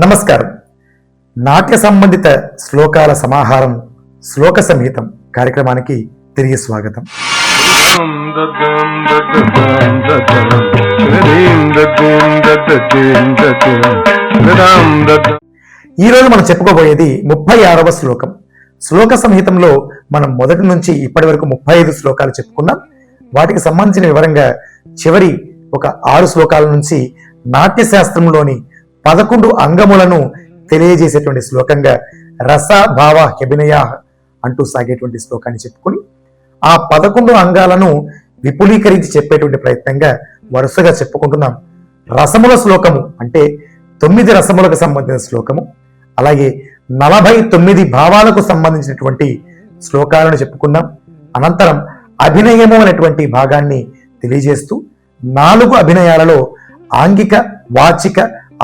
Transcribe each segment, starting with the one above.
నమస్కారం. నాట్య సంబంధిత శ్లోకాల సమాహారం శ్లోక సంహితం కార్యక్రమానికి తిరిగి స్వాగతం. ఈరోజు మనం చెప్పుకోబోయేది 36వ శ్లోకం. శ్లోక సంహితంలో మనం మొదటి నుంచి ఇప్పటి వరకు 35 శ్లోకాలు చెప్పుకున్నాం. వాటికి సంబంధించిన వివరంగా చివరి ఒక 6 శ్లోకాల నుంచి నాట్య శాస్త్రంలోని 11 అంగములను తెలియజేసేటువంటి శ్లోకంగా రస భావ అభినయ అంటూ సాగేటువంటి శ్లోకాన్ని చెప్పుకొని ఆ 11 అంగాలను విపులీకరించి చెప్పేటువంటి ప్రయత్నంగా వరుసగా చెప్పుకుంటున్నాం. రసముల శ్లోకము అంటే 9 రసములకు సంబంధించిన శ్లోకము, అలాగే 49 భావాలకు సంబంధించినటువంటి శ్లోకాలను చెప్పుకున్నాం. అనంతరం అభినయము అనేటువంటి భాగాన్ని తెలియజేస్తూ 4 అభినయాలలో ఆంగిక, వాచిక,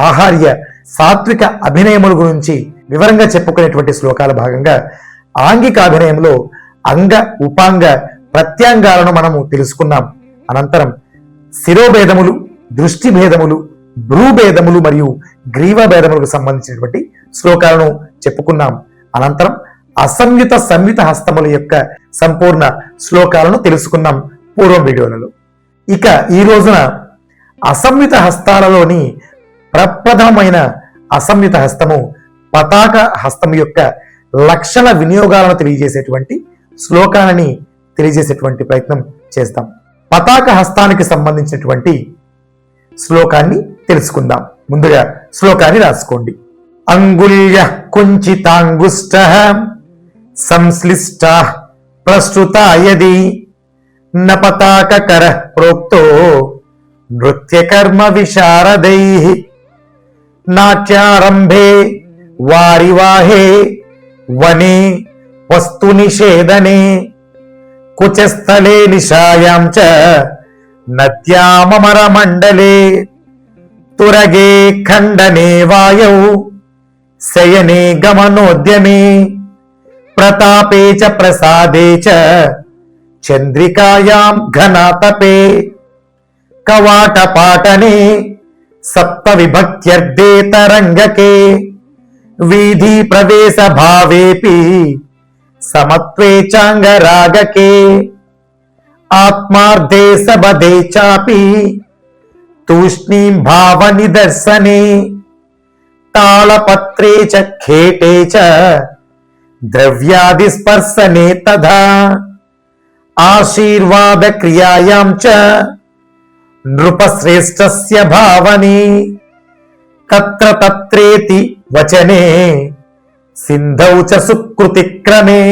ఆహార్య, సాత్విక అభినయముల గురించి వివరంగా చెప్పుకునేటువంటి శ్లోకాల భాగంగా ఆంగిక అభినయంలో అంగ, ఉపాంగ, ప్రత్యాంగాలను మనము తెలుసుకున్నాం. అనంతరం శిరోభేదములు, దృష్టి భేదములు, భ్రూభేదములు మరియు గ్రీవ భేదములకు సంబంధించినటువంటి శ్లోకాలను చెప్పుకున్నాం. అనంతరం అసంయుత సంయుత హస్తముల యొక్క సంపూర్ణ శ్లోకాలను తెలుసుకున్నాం పూర్వం వీడియోలలో. ఇక ఈ రోజున అసంయుత హస్తాలలోని ప్రప్రథమైన అసంయుత హస్తము పతాక హస్తము యొక్క లక్షణ వినియోగాలను తెలియజేసేటువంటి శ్లోకాలని తెలియజేసేటువంటి ప్రయత్నం చేస్తాం. పతాక హస్తానికి సంబంధించినటువంటి శ్లోకాన్ని తెలుసుకుందాం. ముందుగా శ్లోకాన్ని రాసుకోండి. అంగుళ్య కుంచితాంగుష్ట సంశ్లిష్ట ప్రస్తుత యది న పతాక కర ప్రోక్తో నృత్యకర్మ విశారదై నాట్యారంభే వారివాహే వనే వస్తు నిషేధనే కుచస్థలే నిశాయాం చ నద్యామర మండలే తురగే ఖండనే వాయౌ శయనే గమనోద్యమే ప్రతాపే చ ప్రసాదే చ చంద్రికాయాం ఘనాతపే కవాటపాటనే సప్త విభక్త్యర్థే తరంగకే వీధి ప్రవేశ భావేపి సమత్వే చాంగరాగకే ఆత్మార్థే సబదే చాపి తూష్ణీం భావ నిదర్శనే తాళపత్రే చ ఖేటే చ ద్రవ్యాది స్పర్శనే తథా ఆశీర్వాద క్రియాయాం చ నృపశ్రేష్టస్య భావనే తత్ర తత్రేతి వచనే సింధౌ చ సుకృతి క్రమే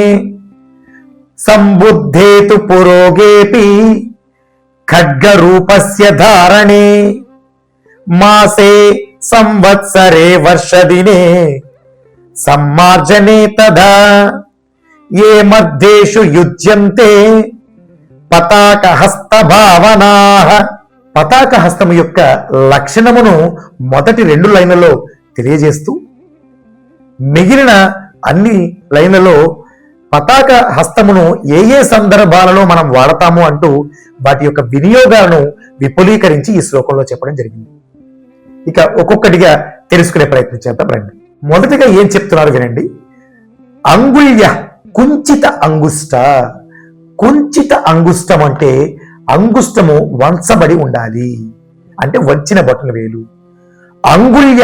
సంబుద్ధేతు పురోగేపి ఖడ్గరూపస్య ధారణే మాసే సంవత్సరే వర్షదినే సమ్మార్జనే తదా ఏ మధ్యేషు యుజ్యంతే పతాక హస్త భావనాః. పతాక హస్తము యొక్క లక్షణమును మొదటి 2 లైన్లలో తెలియజేస్తూ మిగిలిన అన్ని లైన్లలో పతాక హస్తమును ఏ ఏ సందర్భాలలో మనం వాడతాము అంటూ వాటి యొక్క వినియోగాలను విపులీకరించి ఈ శ్లోకంలో చెప్పడం జరిగింది. ఇక ఒక్కొక్కటిగా తెలుసుకునే ప్రయత్నం చేద్దాం రండి. మొదటిగా ఏం చెప్తున్నారు వినండి. అంగుళ్య కుంచిత అంగుష్ట. కుంచిత అంగుష్టం అంటే అంగుష్టము వంచబడి ఉండాలి, అంటే వంచిన బొటన వేలు. అంగుళ్య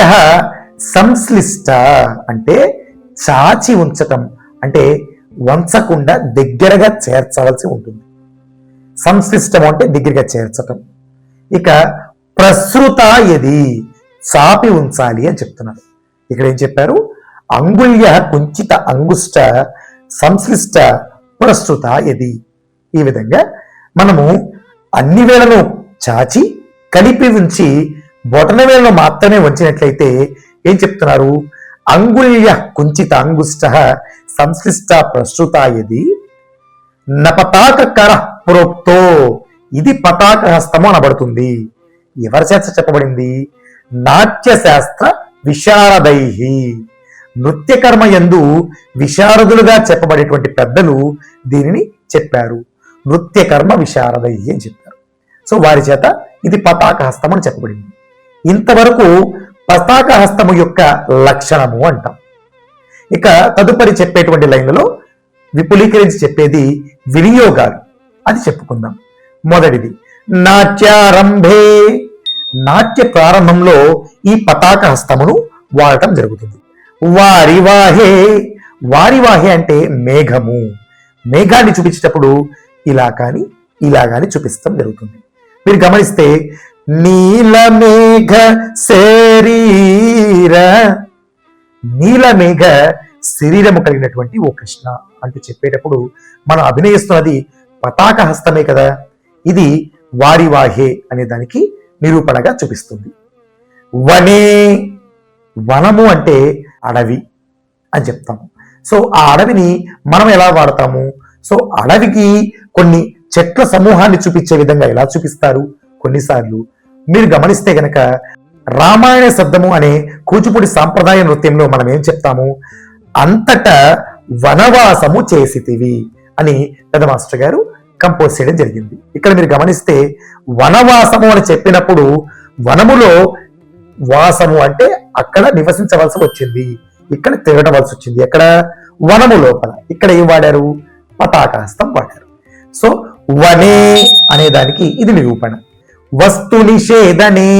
సంశ్లిష్ట అంటే చాచి ఉంచటం, అంటే వంచకుండా దగ్గరగా చేర్చవలసి ఉంటుంది. సంశ్లిష్టం అంటే దగ్గరగా చేర్చటం. ఇక ప్రసృత యది చాపి ఉంచాలి అని చెప్తున్నారు. ఇక్కడ ఏం చెప్పారు? అంగుళ్య కుంచిత అంగుష్ట సంశ్లిష్ట ప్రస్తుత యది. ఈ విధంగా మనము అన్ని వేళను చాచి కలిపి ఉంచి బొటన వేళను మాత్రమే వంచినట్లయితే ఏం చెప్తున్నారు? అంగుళ్య కుంచిత అంగుష్ట సంశ్లిష్ట ప్రస్తుత యది న పతాక కర ప్రోక్తో. ఇది పతాక హస్తము అనబడుతుంది. ఎవరి చేత చెప్పబడింది? నాట్య శాస్త్ర విశారదై. నృత్యకర్మ యందు విశారదులుగా చెప్పబడేటువంటి పెద్దలు దీనిని చెప్పారు. నృత్యకర్మ విశారదై అని చెప్పారు. సో వారి చేత ఇది పతాక హస్తం అని చెప్పబడింది. ఇంతవరకు పతాక హస్తము యొక్క లక్షణము అంటాం. ఇక తదుపరి చెప్పేటువంటి లైన్లలో విపులీకరించి చెప్పేది వినియోగాలు, అది చెప్పుకుందాం. మొదటిది నాట్యారంభే, నాట్య ప్రారంభంలో ఈ పతాక హస్తమును వాడటం జరుగుతుంది. వారివాహే, వారివాహే అంటే మేఘము, మేఘాన్ని చూపించేటప్పుడు ఇలా కానీ చూపిస్తాం జరుగుతుంది. మీరు గమనిస్తే నీలమేఘ శరీర, నీలమేఘ శరీరము కలిగినటువంటి ఓ కృష్ణ అంటూ చెప్పేటప్పుడు మనం అభినయిస్తున్నది పతాక హస్తమే కదా. ఇది వారివాహే అనే దానికి నిరూపణగా చూపిస్తుంది. వనే, వనము అంటే అడవి అని చెప్తాము. సో ఆ అడవిని మనం ఎలా వాడతాము? సో అడవికి కొన్ని చెట్ల సమూహాన్ని చూపించే విధంగా ఎలా చూపిస్తారు? కొన్నిసార్లు మీరు గమనిస్తే గనక రామాయణ శబ్దము అనే కూచిపూడి సాంప్రదాయ నృత్యంలో మనం ఏం చెప్తాము? అంతటా వనవాసము చేసితివి అని పెద్ద మాస్టర్ గారు కంపోజ్ చేయడం జరిగింది. ఇక్కడ మీరు గమనిస్తే వనవాసము అని చెప్పినప్పుడు వనములో వాసము అంటే అక్కడ నివసించవలసి వచ్చింది, ఇక్కడ తిరగవలసి వచ్చింది. ఎక్కడ? వనము లోపల. ఇక్కడ ఏం వాడారు? పతాకహస్తం వాడారు. సో వనే అనే దానికి ఇది నిరూపణ. వస్తు నిషేధనే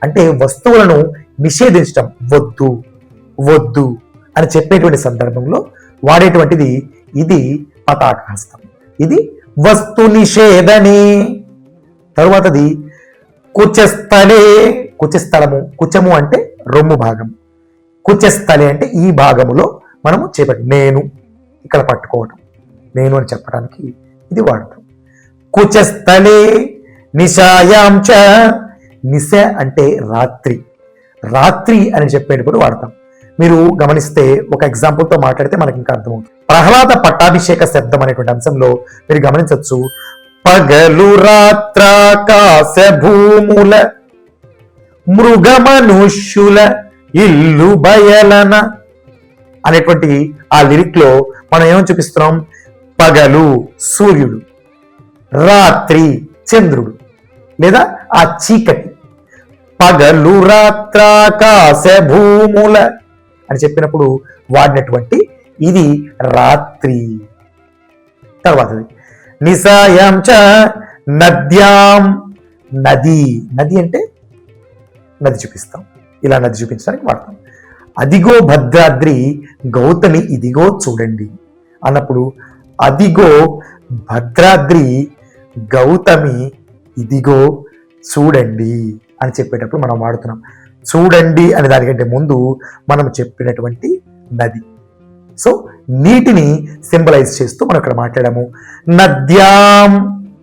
అంటే వస్తువులను నిషేధించటం, వద్దు వద్దు అని చెప్పేటువంటి సందర్భంలో వాడేటువంటిది ఇది పతాకహస్తం. ఇది వస్తు నిషేధనే. తరువాతది కుచస్థలే, కుచస్థలము, కుచము అంటే రొమ్ము భాగం, కుచస్థలే అంటే ఈ భాగములో మనము చేపట్టి నేను ఇక్కడ పట్టుకోవటం, నేను అని చెప్పడానికి ఇది వాడతాం. కుచస్థలే నిశాయాంచ, నిశ అంటే రాత్రి, రాత్రి అని చెప్పేటప్పుడు వాడతాం. మీరు గమనిస్తే ఒక ఎగ్జాంపుల్తో మాట్లాడితే మనకి ఇంకా అర్థమవుతుంది. ప్రహ్లాద పట్టాభిషేక శబ్దం అనేటువంటి అంశంలో మీరు గమనించవచ్చు. పగలు రాత్రాకాశ భూముల మృగమనుష్యుల ఇల్లు బయలన అనేటువంటి ఆ లిరిక్ లో మనం ఏమని చూపిస్తున్నాం? పగలు సూర్యుడు, రాత్రి చంద్రుడు లేదా ఆ చీకటి. పగలు రాత్రాకాశ భూముల అని చెప్పినప్పుడు వాడినటువంటి ఇది రాత్రి. తర్వాతది నిశాయాం చ నద్యాం, నది, నది అంటే నది చూపిస్తాం, ఇలా నది చూపించడానికి వాడతాం. అదిగో భద్రాద్రి గౌతమి ఇదిగో చూడండి అన్నప్పుడు అదిగో భద్రాద్రి గౌతమి ఇదిగో చూడండి అని చెప్పేటప్పుడు మనం వాడుతున్నాం. చూడండి అనే దానికంటే ముందు మనం చెప్పినటువంటి నది. సో నీటిని సింబలైజ్ చేస్తూ మనం ఇక్కడ మాట్లాడాము. నద్యాం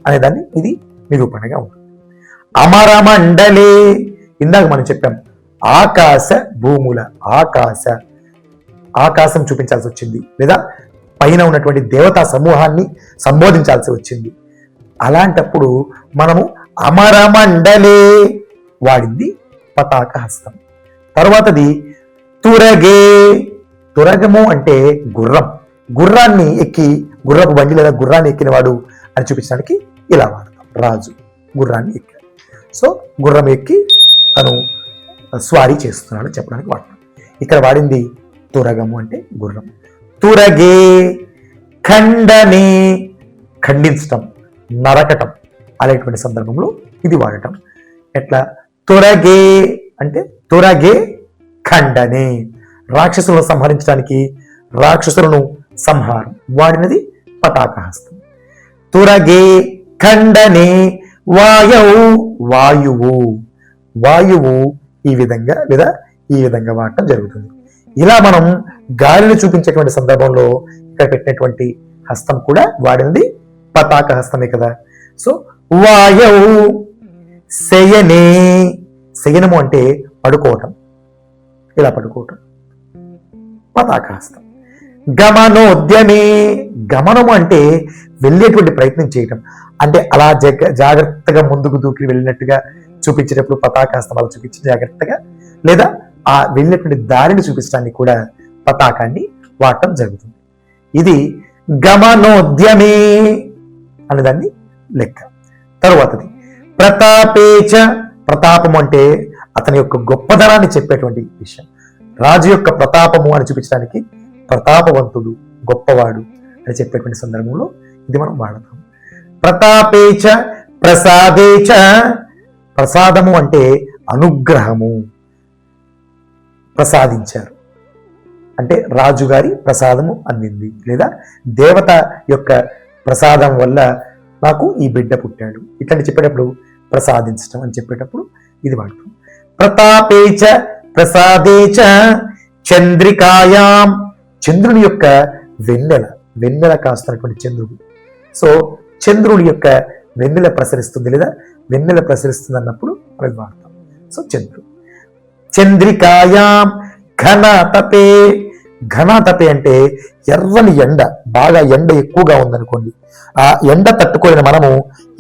అనే దాన్ని ఇది నిరూపణగా ఉంటుంది. అమరమండలే, ఇందాక మనం చెప్పాం ఆకాశ భూముల, ఆకాశం చూపించాల్సి వచ్చింది లేదా పైన ఉన్నటువంటి దేవతా సమూహాన్ని సంబోధించాల్సి వచ్చింది. అలాంటప్పుడు మనము అమరమండలే వాడింది పతాకహస్తం. తర్వాతది తురగే, తురగము అంటే గుర్రం, గుర్రాన్ని ఎక్కి, గుర్రపు బండి లేదా గుర్రాన్ని ఎక్కినవాడు అని చూపించడానికి ఇలా వాడతాం. రాజు గుర్రాన్ని ఎక్కాడు, సో గుర్రం ఎక్కి తను స్వారీ చేస్తున్నాడు చెప్పడానికి వాడతాం. ఇక్కడ వాడింది తురగము అంటే గుర్రం. తురగే ఖండనే, ఖండించటం, నరకటం అనేటువంటి సందర్భంలో ఇది వాడటం. ఎట్లా? తురగే అంటే తురగే ఖండనే, రాక్షసులను సంహరించడానికి, రాక్షసులను సంహారం వాడినది పతాకహస్తం. తురగే ఖండనే వాయవు, వాయువు, వాయువు ఈ విధంగా లేదా ఈ విధంగా వాడటం జరుగుతుంది. ఇలా మనం గాలిని చూపించేటువంటి సందర్భంలో ఇక్కడ పెట్టినటువంటి హస్తం కూడా వాడినది పతాక హస్తమే కదా. సో వాయవు శయనే, శయనము అంటే పడుకోవటం, ఇలా పడుకోవటం పతాక హస్తం. గమనోద్యమే, గమనము అంటే వెళ్ళేటువంటి ప్రయత్నం చేయటం, అంటే అలా జాగ్రత్తగా ముందుకు దూకి వెళ్ళినట్టుగా చూపించేటప్పుడు పతాక హస్తం అలా చూపించి జాగ్రత్తగా, లేదా ఆ వెళ్ళినటువంటి దారిని చూపించడానికి కూడా పతాకాన్ని వాడటం జరుగుతుంది. ఇది గమనోద్యమే అనేదాన్ని లెక్క. తరువాతది ప్రతాపేచ, ప్రతాపం అంటే అతని యొక్క గొప్పదనాన్ని చెప్పేటువంటి విషయం. రాజు యొక్క ప్రతాపము అని చూపించడానికి ప్రతాపవంతుడు, గొప్పవాడు అని చెప్పేటువంటి సందర్భంలో ఇది మనం వాడతాం. ప్రతాపేచ ప్రసాదేచ, ప్రసాదము అంటే అనుగ్రహము, ప్రసాదించారు అంటే రాజుగారి ప్రసాదము అందింది, లేదా దేవత యొక్క ప్రసాదం వల్ల నాకు ఈ బిడ్డ పుట్టాడు, ఇట్లాంటి చెప్పేటప్పుడు ప్రసాదించడం అని చెప్పేటప్పుడు ఇది వాడతాం. ప్రతాపేచ ప్రసాదేచ చంద్రికాయాం, చంద్రుని యొక్క వెన్నెల కాస్తున్నటువంటి చంద్రుడు. సో చంద్రుడి యొక్క వెన్నెల ప్రసరిస్తుంది, లేదా వెన్నెల ప్రసరిస్తుంది అన్నప్పుడు అది వాడతాం. సో చంద్రుడు. చంద్రికాయాం ఘనతపే, ఘనతపే అంటే ఎర్రని ఎండ, బాగా ఎండ ఎక్కువగా ఉందనుకోండి, ఆ ఎండ తట్టుకోలేని మనము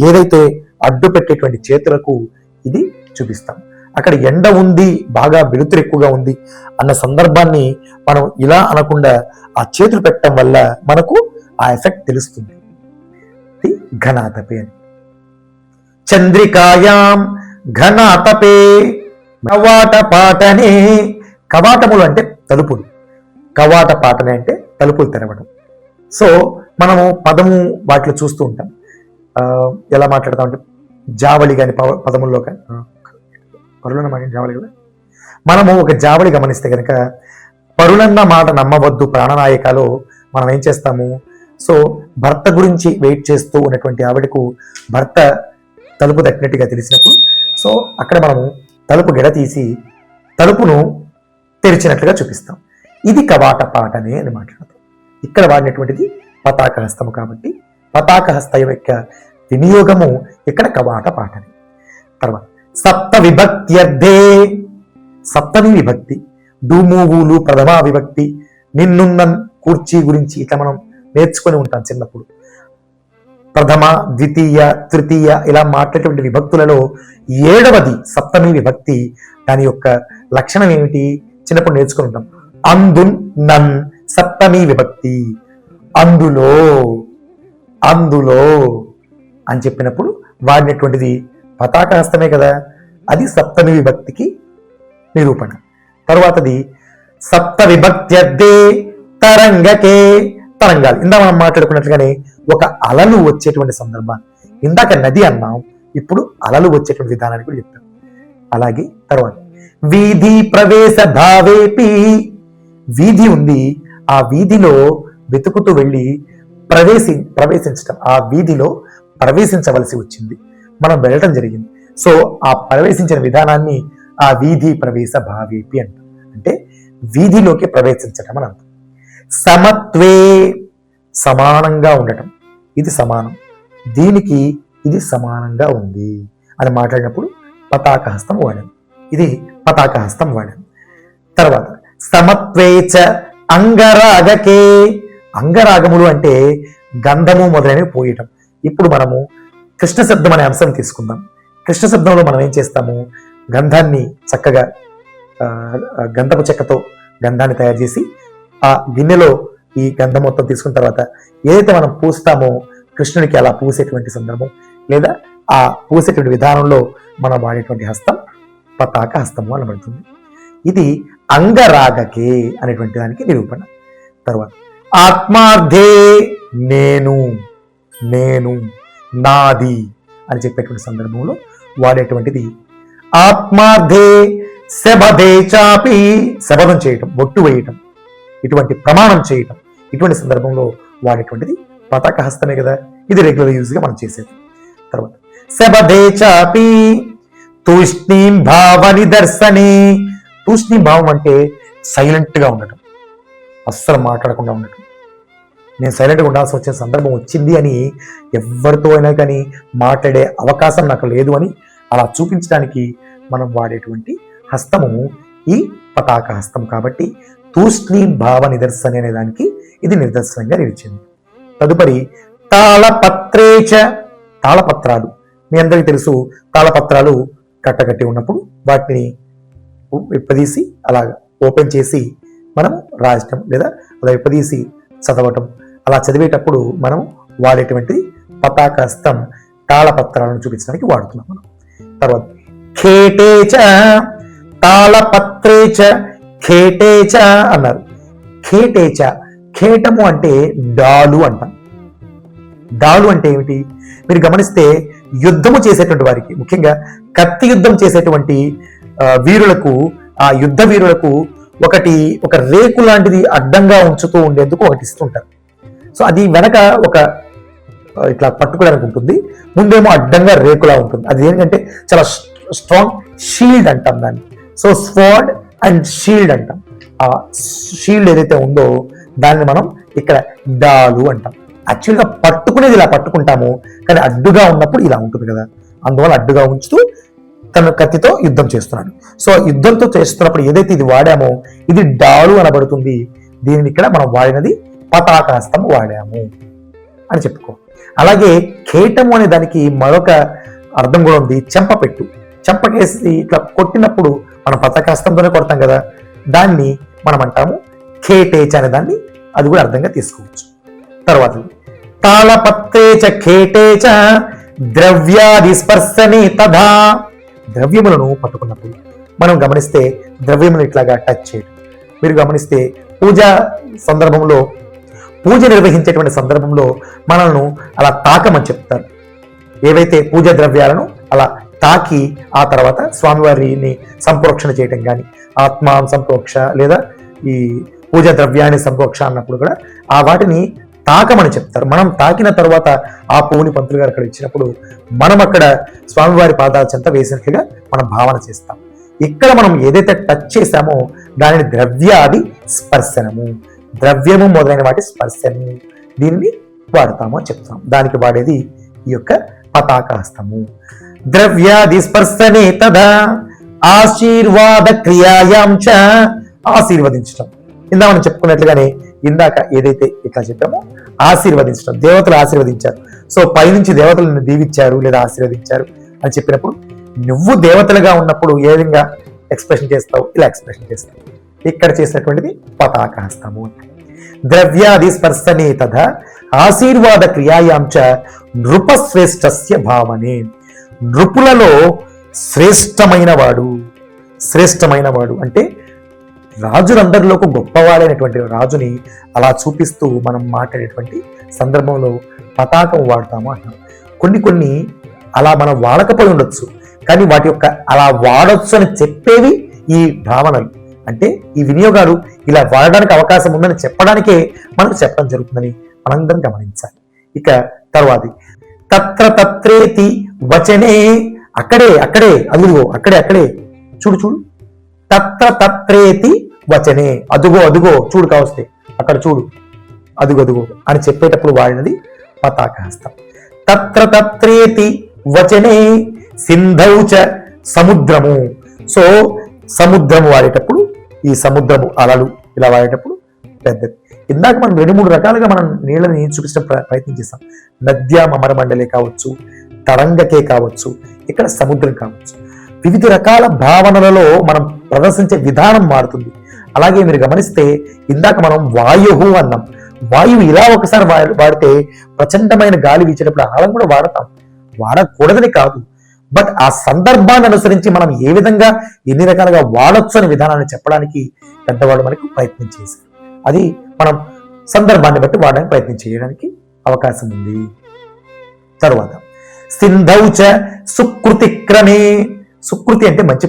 ఏదైతే అడ్డు పెట్టేటువంటి చేతులకు ఇది చూపిస్తాం. అక్కడ ఎండ ఉంది, బాగా వెలుతురు ఎక్కువగా ఉంది అన్న సందర్భాన్ని మనం ఇలా అనకుండా ఆ చేతులు పెట్టడం వల్ల మనకు ఆ ఎఫెక్ట్ తెలుస్తుంది. ఘనాతపే అని. చంద్రికాయాం ఘనాతపే కవాట పాటనే, కవాటములు అంటే తలుపులు, కవాట పాటనే అంటే తలుపులు తెరవడం. సో మనము పదము వాటిలో చూస్తూ ఉంటాం, ఎలా మాట్లాడతామంటే జావళి కానీ పదముల్లో కానీ పరులన్న మాట జావళి కదా. మనము ఒక జావళి గమనిస్తే కనుక పరులన్న మాట నమ్మవద్దు ప్రాణనాయకలో మనం ఏం చేస్తాము, సో భర్త గురించి వెయిట్ చేస్తూ ఉన్నటువంటి ఆవిడకు భర్త తలుపు తట్టినట్టుగా తెలిసినప్పుడు సో అక్కడ మనము తలుపు గెడ తీసి తలుపును తెరిచినట్లుగా చూపిస్తాం. ఇది కవాట పాటనే అని మాట్లాడతాం. ఇక్కడ వాడినటువంటిది పతాక హస్తము కాబట్టి పతాక హస్తం యొక్క వినియోగము ఇక్కడ కవాట పాటని. తర్వాత సప్త విభక్త్యర్థే, సప్తమి విభక్తి, డూమూవులు ప్రథమా విభక్తి, నిన్నున్న కూర్చీ గురించి ఇట్లా మనం నేర్చుకొని ఉంటాం చిన్నప్పుడు. ప్రథమ, ద్వితీయ, తృతీయ ఇలా మాట్లాడేటువంటి విభక్తులలో 7వది సప్తమి విభక్తి. దాని యొక్క లక్షణం ఏమిటి చిన్నప్పుడు నేర్చుకుని ఉంటాం. అందున్ నన్ సప్తమి విభక్తి, అందులో అందులో అని చెప్పినప్పుడు వాడినటువంటిది పతాక హస్తమే కదా, అది సప్తమి విభక్తికి నిరూపణ. తర్వాతది సప్త విభక్త్యర్థే తరంగకే, తరంగాలు ఇందా మనం మాట్లాడుకున్నట్లుగానే ఒక అలలు వచ్చేటువంటి సందర్భాన్ని, ఇందాక నది అన్నాం, ఇప్పుడు అలలు వచ్చేటువంటి విధానాన్ని కూడా చెప్తాం. అలాగే తర్వాత వీధి ప్రవేశ భావేపి, వీధి ఉంది, ఆ వీధిలో వెతుకుతూ వెళ్ళి ప్రవేశించడం, ఆ వీధిలో ప్రవేశించవలసి వచ్చింది, మనం వెళ్ళటం జరిగింది. సో ఆ ప్రవేశించిన విధానాన్ని ఆ వీధి ప్రవేశ భావేపి అంటాం, అంటే వీధిలోకి ప్రవేశించటం అని అర్థం. సమత్వే, సమానంగా ఉండటం, ఇది సమానం, దీనికి ఇది సమానంగా ఉంది అని మాట్లాడినప్పుడు పతాక హస్తం వాడాం, ఇది పతాక హస్తం వాడాం. తర్వాత సమత్వేచ అంగరాగకే, అంగరాగములు అంటే గంధము మొదలైనవి పోయటం. ఇప్పుడు మనము కృష్ణ శబ్దం అనే అంశం తీసుకుందాం. కృష్ణ శబ్దంలో మనం ఏం చేస్తాము, గంధాన్ని చక్కగా గంధపు చెక్కతో గంధాన్ని తయారు చేసి ఆ గిన్నెలో ఈ గంధం మొత్తం తీసుకున్న తర్వాత ఏదైతే మనం పూస్తామో కృష్ణుడికి అలా పూసేటువంటి సందర్భం, లేదా ఆ పూసేటువంటి విధానంలో మనం వాడేటువంటి హస్తం పతాక హస్తము అనబడుతుంది. ఇది అంగరాగకే అనేటువంటి దానికి నిరూపణ. తర్వాత ఆత్మార్థే, నేను నేను నాది అని చెప్పేటువంటి సందర్భంలో వాడేటువంటిది ఆత్మార్థే. శబదే చాపి, శబదం చేయటం, బొట్టు వేయటం, ఇటువంటి ప్రమాణం చేయటం, ఇటువంటి సందర్భంలో వాడేటువంటిది పతాక హస్తమే కదా, ఇది రెగ్యులర్ యూజ్ గా మనం చేసేది. తర్వాత శబదే చాపి తూష్ణీం భావ నిదర్శనే, తూష్ణీం భావం అంటే సైలెంట్ గా ఉండటం, అస్సలు మాట్లాడకుండా ఉండటం. నేను సైలెంట్గా ఉండాల్సి వచ్చే సందర్భం వచ్చింది అని ఎవరితో అయినా కానీ మాట్లాడే అవకాశం నాకు లేదు అని అలా చూపించడానికి మనం వాడేటువంటి హస్తము ఈ పతాక హస్తం కాబట్టి తూష్ణీ భావ నిదర్శన అనే దానికి ఇది నిదర్శనంగా నిలిచింది. తదుపరి తాళపత్రేచ, తాళపత్రాలు మీ అందరికీ తెలుసు, తాళపత్రాలు కట్టకట్టి ఉన్నప్పుడు వాటిని విప్పదీసి అలాగా ఓపెన్ చేసి మనం రాయటం, లేదా అలా విప్పదీసి చదవటం, అలా చదివేటప్పుడు మనం వాడేటువంటి పతాక హస్తం తాళపత్రాలను చూపించడానికి వాడుతున్నాం మనం. తర్వాత ఖేటేచ, తాళపత్రేచ ఖేటేచ అన్నారు. ఖేటేచ, ఖేటము అంటే డాలు అంటాం. డాలు అంటే ఏమిటి? మీరు గమనిస్తే యుద్ధము చేసేటువంటి వారికి, ముఖ్యంగా కత్తి యుద్ధం చేసేటువంటి వీరులకు, ఆ యుద్ధ వీరులకు ఒక రేకు లాంటిది అడ్డంగా ఉంచుతూ ఉండేందుకు ఒకటి ఇస్తుంటారు. సో అది వెనక ఒక ఇట్లా పట్టుకోవడానికి ఉంటుంది, ముందేమో అడ్డంగా రేకులా ఉంటుంది. అది ఏంటంటే చాలా స్ట్రాంగ్ షీల్డ్ అంటాం దాన్ని. సో స్వార్డ్ అండ్ షీల్డ్ అంటాం. ఆ షీల్డ్ ఏదైతే ఉందో దాన్ని మనం ఇక్కడ డాలు అంటాం. యాక్చువల్గా పట్టుకునేది ఇలా పట్టుకుంటాము, కానీ అడ్డుగా ఉన్నప్పుడు ఇలా ఉంటుంది కదా, అందువల్ల అడ్డుగా ఉంచుతూ తన కత్తితో యుద్ధం చేస్తున్నాడు. సో యుద్ధంతో చేస్తున్నప్పుడు ఏదైతే ఇది వాడామో ఇది డాలు అనబడుతుంది. దీనిని ఇక్కడ మనం వాడినది పతాకహస్తం వాడాము అని చెప్పుకో. అలాగే ఖేటము అనే దానికి మరొక అర్థం కూడా ఉంది, చెంపపెట్టు. చెంపకేసి ఇట్లా కొట్టినప్పుడు మనం పతాకహస్తంతోనే కొడతాం కదా, దాన్ని మనం అంటాము ఖేటేచ అనే దాన్ని, అది కూడా అర్థంగా తీసుకోవచ్చు. తర్వాత తాళపత్రేచ ఖేటేచ ద్రవ్యాది స్పర్శనే తథా. ద్రవ్యములను పట్టుకున్నప్పుడు మనం గమనిస్తే ద్రవ్యములు ఇట్లాగా టచ్ చేయడం. మీరు గమనిస్తే పూజా సందర్భంలో, పూజ నిర్వహించేటువంటి సందర్భంలో మనల్ని అలా తాకమని చెప్తారు. ఏవైతే పూజా ద్రవ్యాలను అలా తాకి ఆ తర్వాత స్వామివారిని సంప్రోక్షణ చేయటం కానీ, ఆత్మ సంప్రోక్ష లేదా ఈ పూజా ద్రవ్యాన్ని సంప్రోక్ష అన్నప్పుడు కూడా ఆ వాటిని తాకమని చెప్తారు. మనం తాకిన తర్వాత ఆ పువ్వుని పంతులు గారు అక్కడ ఇచ్చినప్పుడు మనం అక్కడ స్వామివారి పాదాల చెంత వేసినట్లుగా మనం భావన చేస్తాం. ఇక్కడ మనం ఏదైతే టచ్ చేశామో దానిని ద్రవ్యాది స్పర్శనము, ద్రవ్యము మొదలైన వాటి స్పర్శను, దీన్ని వాడతాము అని చెప్తాం. దానికి వాడేది ఈ యొక్క పతాకహస్తము. ద్రవ్యాది స్పర్శనే తదా ఆశీర్వాద క్రియాయాం చ, ఆశీర్వదించడం. ఇందా మనం చెప్పుకున్నట్లుగానే ఇందాక ఏదైతే ఇట్లా చెప్పామో ఆశీర్వదించడం, దేవతలు ఆశీర్వదించారు. సో పైనుంచి దేవతలను దీవించారు లేదా ఆశీర్వదించారు అని చెప్పినప్పుడు నువ్వు దేవతలుగా ఉన్నప్పుడు ఏ విధంగా ఎక్స్ప్రెషన్ చేస్తావు, ఇలా ఎక్స్ప్రెషన్ చేస్తావు. ఇక్కడ చేసినటువంటిది పతాకహస్తము. ద్రవ్యాది స్పర్శనే తథా ఆశీర్వాద క్రియాయాం చ నృపశ్రేష్టస్య భావనే. నృపులలో శ్రేష్టమైన వాడు అంటే రాజులందరిలోకి గొప్పవాడైనటువంటి రాజుని అలా చూపిస్తూ మనం మాట్లాడేటువంటి సందర్భంలో పతాకం వాడతాము అంటాం. కొన్ని అలా మనం వాడకపోయి ఉండొచ్చు, కానీ వాటి యొక్క అలా వాడొచ్చు అని చెప్పేవి ఈ భావనలు. అంటే ఈ వినియోగాలు ఇలా వాడడానికి అవకాశం ఉందని చెప్పడానికే మనకు చెప్పడం జరుగుతుందని మనందరం గమనించాలి. ఇక తర్వాతి తత్రేతి వచనే, అక్కడే అక్కడే చూడు తత్రేతి వచనే, అదుగో చూడు కావస్తే అక్కడ చూడు, అదుగో అని చెప్పేటప్పుడు వాడినది పతాకహస్తం. తత్రేతి వచనే సింధౌచ సముద్రము. సో సముద్రము వాడేటప్పుడు ఈ సముద్రము అలలు ఇలా వాడేటప్పుడు పెద్దది. ఇందాక మనం 2-3 రకాలుగా మనం నీళ్ళని చూపించడం ప్రయత్నం చేస్తాం. నద్యాం అమరమండలే కావచ్చు, తరంగకే కావచ్చు, ఇక్కడ సముద్రం కావచ్చు. వివిధ రకాల భావనలలో మనం ప్రదర్శించే విధానం మారుతుంది. అలాగే మీరు గమనిస్తే ఇందాక మనం వాయువు అన్నాం. వాయువు ఇలా ఒకసారి వాడితే ప్రచండమైన గాలి వీచేటప్పుడు ఆలం కూడా వాడతాం, వాడకూడదని కాదు. బట్ ఆ సందర్భాన్ని అనుసరించి మనం ఏ విధంగా ఎన్ని రకాలుగా వాడొచ్చు అనే విధానాన్ని చెప్పడానికి పెద్దవాళ్ళు మనకు ప్రయత్నం చేశారు. అది మనం సందర్భాన్ని బట్టి వాడడానికి ప్రయత్నం చేయడానికి అవకాశం ఉంది. తరువాత సింధౌచ సుకృతి క్రమే. సుకృతి అంటే మంచి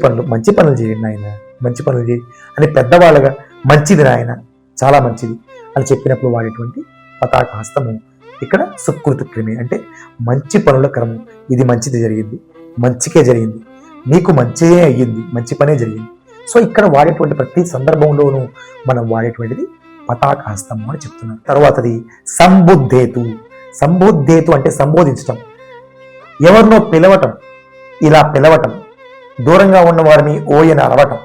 పనులు చేయండి ఆయన, మంచి పనులు చేయి అని పెద్దవాళ్ళగా, మంచిది నాయన చాలా మంచిది అని చెప్పినప్పుడు వాడేటువంటి పతాకహస్తము ఇక్కడ సుకృతి క్రమే అంటే మంచి పనుల క్రమం. ఇది మంచిది జరిగింది, మంచికే జరిగింది, నీకు మంచిదే అయ్యింది, మంచి పనే జరిగింది. సో ఇక్కడ వాడేటువంటి ప్రతి సందర్భంలోనూ మనం వాడేటువంటిది పతాకహస్తము అని చెప్తున్నారు. తర్వాతది సంబుద్ధేతు అంటే సంబోధించటం, ఎవరినో పిలవటం, ఇలా పిలవటం, దూరంగా ఉన్న వారిని ఓయని అరవటం,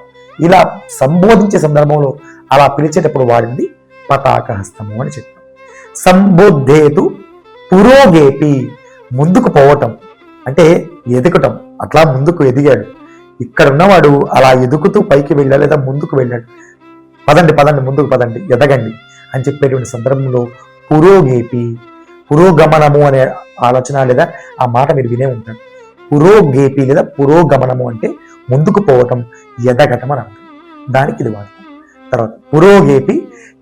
ఇలా సంబోధించే సందర్భంలో అలా పిలిచేటప్పుడు వాడింది పతాకహస్తము అని చెప్తాం. సంబుద్ధేతు పురోగేపి, ముందుకు పోవటం అంటే ఎదుకటం, అట్లా ముందుకు ఎదిగాడు. ఇక్కడ ఉన్నవాడు అలా ఎదుగుతూ పైకి వెళ్ళాడు లేదా ముందుకు వెళ్ళాడు. పదండి ముందుకు పదండి, ఎదగండి అని చెప్పేటువంటి సందర్భంలో పురోగేపి, పురోగమనము అనే ఆలోచన లేదా ఆ మాట మీరు వినే ఉంటారు. పురోగేపి లేదా పురోగమనము అంటే ముందుకు పోవటం, ఎదగటం అని అర్థం. దానికి ఇది వాడతాం. తర్వాత పురోగేపి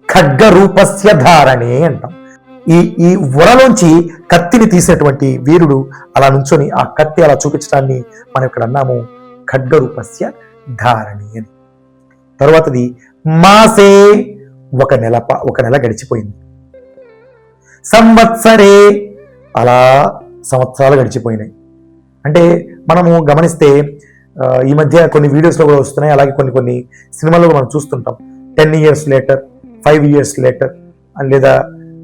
ఖడ్గ రూపస్య ధారణే అంటాం. ఈ వరలోంచి కత్తిని తీసినటువంటి వీరుడు అలా నుంచొని ఆ కత్తి అలా చూపించడాన్ని మనం ఇక్కడ అన్నాము ఖడ్గ రూపస్య ధారణి అని. తర్వాతది మాసే, ఒక నెల గడిచిపోయింది. సంవత్సరే, అలా సంవత్సరాలు గడిచిపోయినాయి. అంటే మనము గమనిస్తే ఈ మధ్య కొన్ని వీడియోస్లో కూడా వస్తున్నాయి, అలాగే కొన్ని సినిమాల్లో మనం చూస్తుంటాం 10 years లేటర్, 5 years లేటర్ లేదా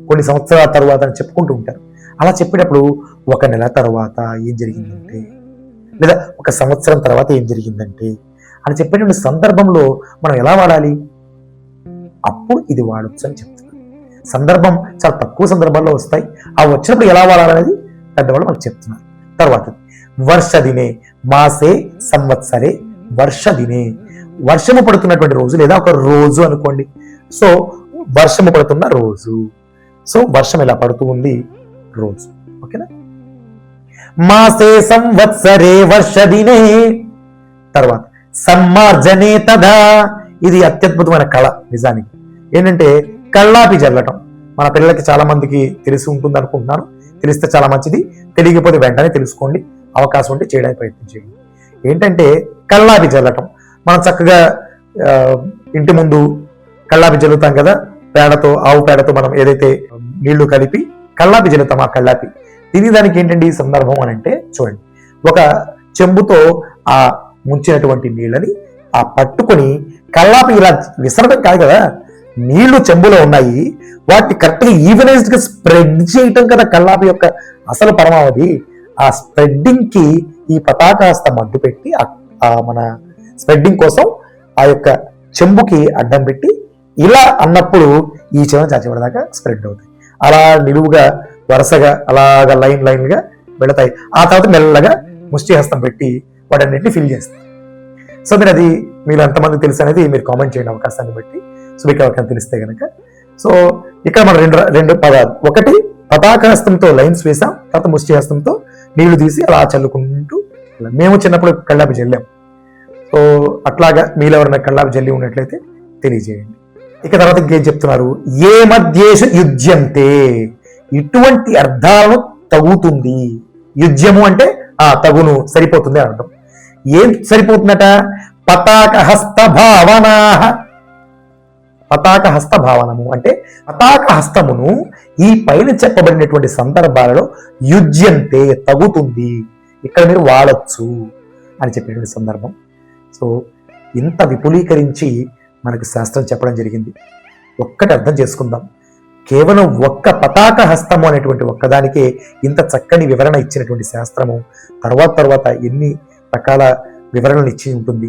కొన్ని సంవత్సరాల తర్వాత అని చెప్పుకుంటూ ఉంటారు. అలా చెప్పేటప్పుడు ఒక నెల తర్వాత ఏం జరిగిందంటే, లేదా ఒక సంవత్సరం తర్వాత ఏం జరిగిందంటే అని చెప్పేటువంటి సందర్భంలో మనం ఎలా వాడాలి, అప్పుడు ఇది వాడచ్చు అని చెప్తున్నారు. సందర్భం చాలా తక్కువ సందర్భాల్లో వస్తాయి, ఆ వచ్చినప్పుడు ఎలా వాడాలనేది పెద్దవాళ్ళు మనకు చెప్తున్నారు. తర్వాత వర్షదినే, మాసే సంవత్సరే వర్షదినే, వర్షము పడుతున్నటువంటి రోజు లేదా ఒక రోజు అనుకోండి. సో వర్షము పడుతున్న రోజు, సో వర్షం ఇలా పడుతూ ఉంది రోజు. ఓకేనా. మాసే సంవత్సరే వర్షదినే. తర్వాత సమ్మార్జనే తదా, ఇది అత్యద్భుతమైన కళ నిజానికి. ఏంటంటే కళ్ళాపి జల్లటం. మన పిల్లలకి చాలా మందికి తెలిసి ఉంటుంది అనుకుంటున్నాను, తెలిస్తే చాలా మంచిది, తెలియకపోతే వెంటనే తెలుసుకోండి, అవకాశం ఉంటే చేయడానికి ప్రయత్నం చేయండి. ఏంటంటే కళ్ళాపి జల్లటం. మనం చక్కగా ఇంటి ముందు కళ్ళాపి జల్లుతాం కదా, పేడతో, ఆవు పేడతో మనం ఏదైతే నీళ్లు కలిపి కళ్ళాపి జల్లుతాం, ఆ కళ్ళాపి దానికి ఏంటండి ఈ సందర్భం అని అంటే, చూడండి, ఒక చెంబుతో ఆ ముంచినటువంటి నీళ్ళని ఆ పట్టుకొని కళ్ళాపి ఇలా విసరడం కాదు కదా, నీళ్లు చెంబులో ఉన్నాయి, వాటిని కరెక్ట్గా ఈవెనైజ్డ్ గా స్ప్రెడ్ చేయటం కదా కళ్ళాపి యొక్క అసలు పరమావధి. ఆ స్ప్రెడ్డింగ్ కి ఈ పతాక హస్తం అడ్డు పెట్టి మన స్ప్రెడ్డింగ్ కోసం ఆ యొక్క చెంబుకి అడ్డం పెట్టి ఇలా అన్నప్పుడు ఈ చెంబు చాచిపడదాకా స్ప్రెడ్ అవుతాయి. అలా నిలువుగా వరుసగా అలాగా లైన్ గా వెళతాయి. ఆ తర్వాత మెల్లగా ముష్టి హస్తం పెట్టి వాటన్నిటిని ఫిల్ చేస్తాయి. సో అది మీరు ఎంతమంది తెలుసు అనేది మీరు కామెంట్ చేయండి అవకాశాన్ని బట్టి. సో మీకు ఎవరికైనా తెలిస్తే కనుక. సో ఇక్కడ మనం రెండు పదాలు, ఒకటి పతాక హస్తంతో లైన్స్ వేసాం, తర్వాత ముష్టి హస్తంతో నీళ్లు తీసి అలా చల్లుకుంటూ. మేము చిన్నప్పుడు కళ్ళాపి జల్లాం. సో అట్లాగా మీలో ఎవరైనా కళ్ళాపి జల్లి ఉన్నట్లయితే తెలియజేయండి. ఇక తర్వాత ఇంకేం చెప్తున్నారు, ఏ మధ్యేషు యుజ్యంతే, ఇటువంటి అర్థాలను తగుతుంది. యుజ్యము అంటే తగును, సరిపోతుంది అని అర్థం. ఏం సరిపోతుందట, పతాక హస్త భావన. పతాక హస్త భావనము అంటే పతాక హస్తమును ఈ పైన చెప్పబడినటువంటి సందర్భాలలో యుజ్యంతే, తగుతుంది, ఇక్కడ మీరు వాడచ్చు అని చెప్పినటువంటి సందర్భం. సో ఇంత విపులీకరించి మనకు శాస్త్రం చెప్పడం జరిగింది. ఒక్కటి అర్థం చేసుకుందాం, కేవలం ఒక్క పతాక హస్తము అనేటువంటి ఒక్కదానికే ఇంత చక్కని వివరణ ఇచ్చినటువంటి శాస్త్రము తర్వాత ఎన్ని రకాల వివరణలు ఇచ్చి ఉంటుంది.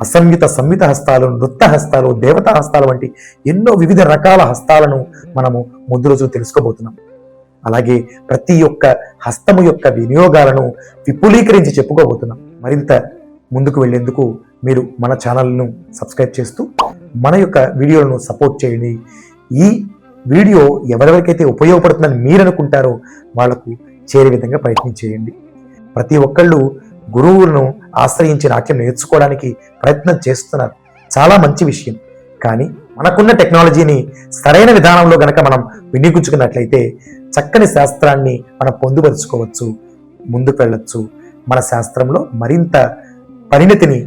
అసంయుత సంయుత హస్తాలు, నృత్య హస్తాలు, దేవతా హస్తాలు వంటి ఎన్నో వివిధ రకాల హస్తాలను మనము ముందు రోజు తెలుసుకోబోతున్నాం. అలాగే ప్రతి ఒక్క హస్తము యొక్క వినియోగాలను విపులీకరించి చెప్పుకోబోతున్నాం. మరింత ముందుకు వెళ్లేందుకు మీరు మన ఛానల్ను సబ్స్క్రైబ్ చేస్తూ మన యొక్క వీడియోలను సపోర్ట్ చేయండి. ఈ వీడియో ఎవరెవరికైతే ఉపయోగపడుతుందని మీరు అనుకుంటారో వాళ్లకు చేరే విధంగా ప్రయత్నం చేయండి. ప్రతి ఒక్కళ్ళు గురువులను ఆశ్రయించి నాట్యం నేర్చుకోవడానికి ప్రయత్నం చేస్తున్నారు, చాలా మంచి విషయం. కానీ మనకున్న టెక్నాలజీని సరైన విధానంలో గనక మనం వినియోగించుకున్నట్లయితే చక్కని శాస్త్రాన్ని మనం పొందుపరుచుకోవచ్చు, ముందుకు వెళ్ళొచ్చు. మన శాస్త్రంలో మరింత పరిణతిని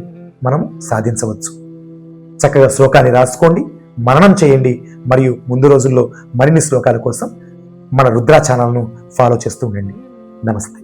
మనం సాధించవచ్చు. చక్కగా శ్లోకాన్ని రాసుకోండి, మననం చేయండి, మరియు ముందు రోజుల్లో మరిన్ని శ్లోకాల కోసం మన రుద్ర ఛానల్ను ఫాలో చేస్తూ ఉండండి. నమస్తే.